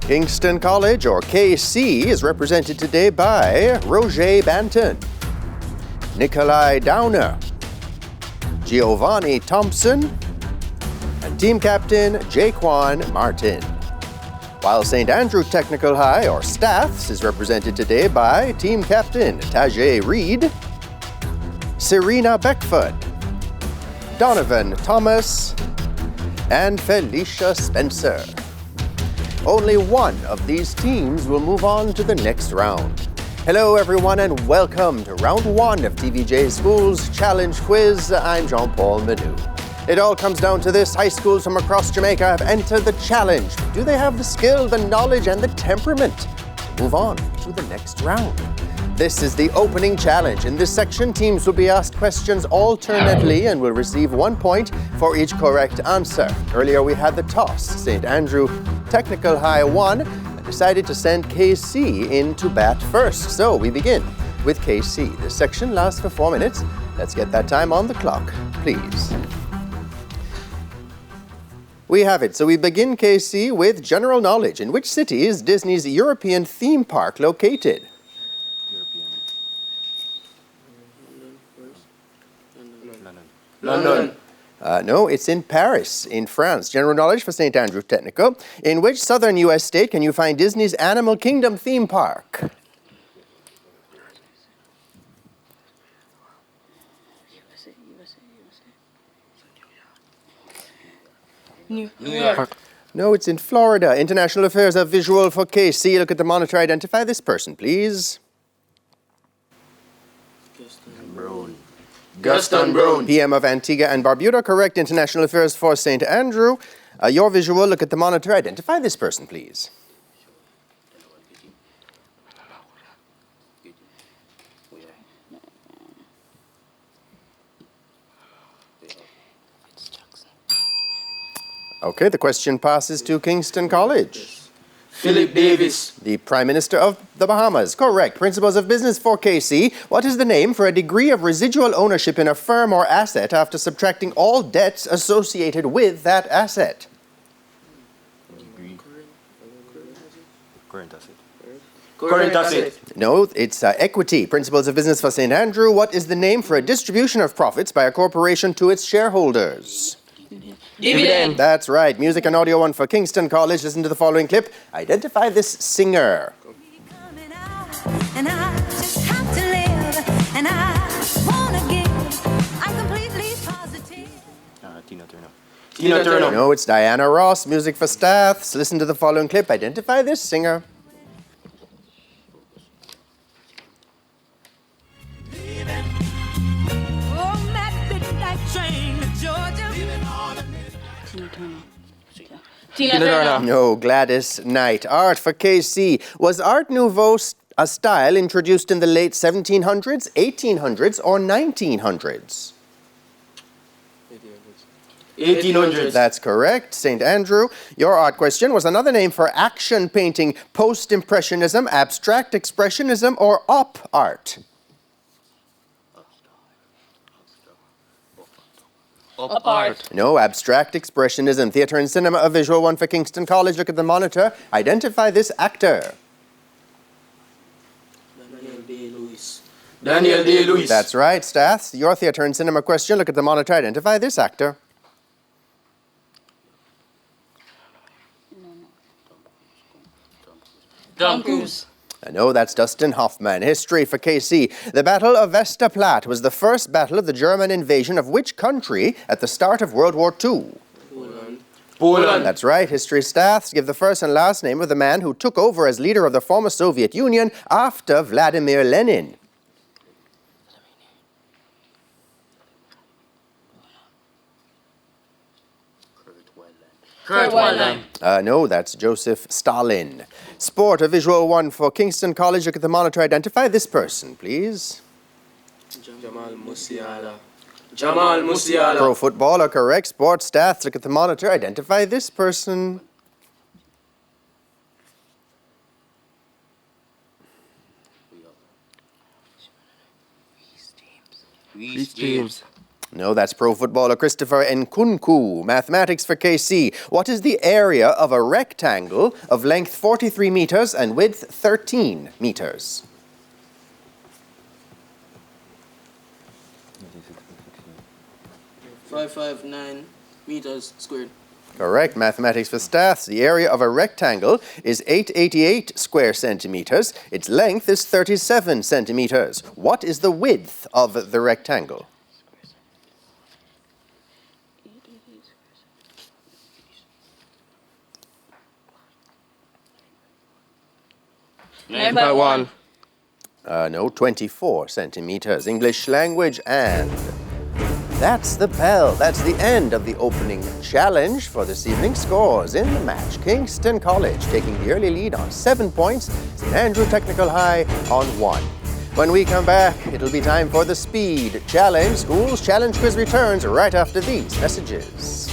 Kingston College, or KC, is represented today by Roger Banton, Nikolai Downer, Giovanni Thompson, and team captain Jaquan Martin. While St. Andrew Technical High, or Staths, is represented today by team captain Tajay Reed, Serena Beckford, Donovan Thomas, and Felicia Spencer. Only one of these teams will move on to the next round. Hello everyone and welcome to round one of TVJ School's Challenge Quiz. I'm Jean-Paul Manu. It all comes down to this. High schools from across Jamaica have entered the challenge. Do they have the skill, the knowledge, and the temperament to move on to the next round? This is the opening challenge. In this section, teams will be asked questions alternately and will receive 1 point for each correct answer. Earlier we had the toss. St. Andrew Technical High won and decided to send KC in to bat first. So we begin with KC. This section lasts for 4 minutes. Let's get that time on the clock, please. We have it. So we begin, KC, with general knowledge. In which city is Disney's European theme park located? London. No, it's in Paris, in France. General knowledge for St. Andrew Technical. In which southern U.S. state can you find Disney's Animal Kingdom theme park? New York. No, it's in Florida. International affairs are visual for KC. Look at the monitor. Identify this person, please. Gaston Brown. PM of Antigua and Barbuda. Correct. International affairs for St. Andrew. Your visual. Look at the monitor. Identify this person, please. Okay, the question passes to Kingston College. Philip Davis. The Prime Minister of the Bahamas. Correct. Principles of business for KC. What is the name for a degree of residual ownership in a firm or asset after subtracting all debts associated with that asset? Current asset. Current asset. No, it's equity. Principles of business for St. Andrew. What is the name for a distribution of profits by a corporation to its shareholders? Dividend. That's right. Music and audio one for Kingston College. Listen to the following clip. Identify this singer. And I just have to live, and I wanna give. I'm completely positive. Tina Turner. Tina Turner. No, it's Diana Ross. Music for Staths. Listen to the following clip. Identify this singer. Oh, that midnight train to Georgia. Tina Turner. No, Gladys Knight. Art for KC. Was Art Nouveau a style introduced in the late 1700s, 1800s, or 1900s? 1800s. That's correct. St. Andrew, your art question was another name for action painting, post-impressionism, abstract expressionism, or op art. Op art. No, abstract expressionism. Theatre and cinema, a visual one for Kingston College. Look at the monitor. Identify this actor. Daniel Day-Lewis. That's right, Staths. Your theatre and cinema question. Look at the monitor. Identify this actor. Tom Cruise. No, that's Dustin Hoffman. History for KC. The Battle of Westerplatte was the first battle of the German invasion of which country at the start of World War II? Poland. That's right. History Staths. Give the first and last name of the man who took over as leader of the former Soviet Union after Vladimir Lenin. Kurt Wildheim. No, that's Joseph Stalin. Sport, a visual one for Kingston College. Look at the monitor. Identify this person, please. Jamal Musiala. Jamal Musiala. Pro footballer, correct. Sports stats. Look at the monitor. Identify this person. Reece James. No, that's pro footballer Christopher Nkunku. Mathematics for KC. What is the area of a rectangle of length 43 meters and width 13 meters? .559 meters squared. Correct. Mathematics for Staths. The area of a rectangle is 888 square centimeters. Its length is 37 centimeters. What is the width of the rectangle? 9.1. No, 24 centimeters. English language, and that's the bell. That's the end of the opening challenge for this evening. Scores in the match. Kingston College taking the early lead on 7 points. St. Andrew Technical High on 1. When we come back, it'll be time for the Speed Challenge. Schools Challenge Quiz returns right after these messages.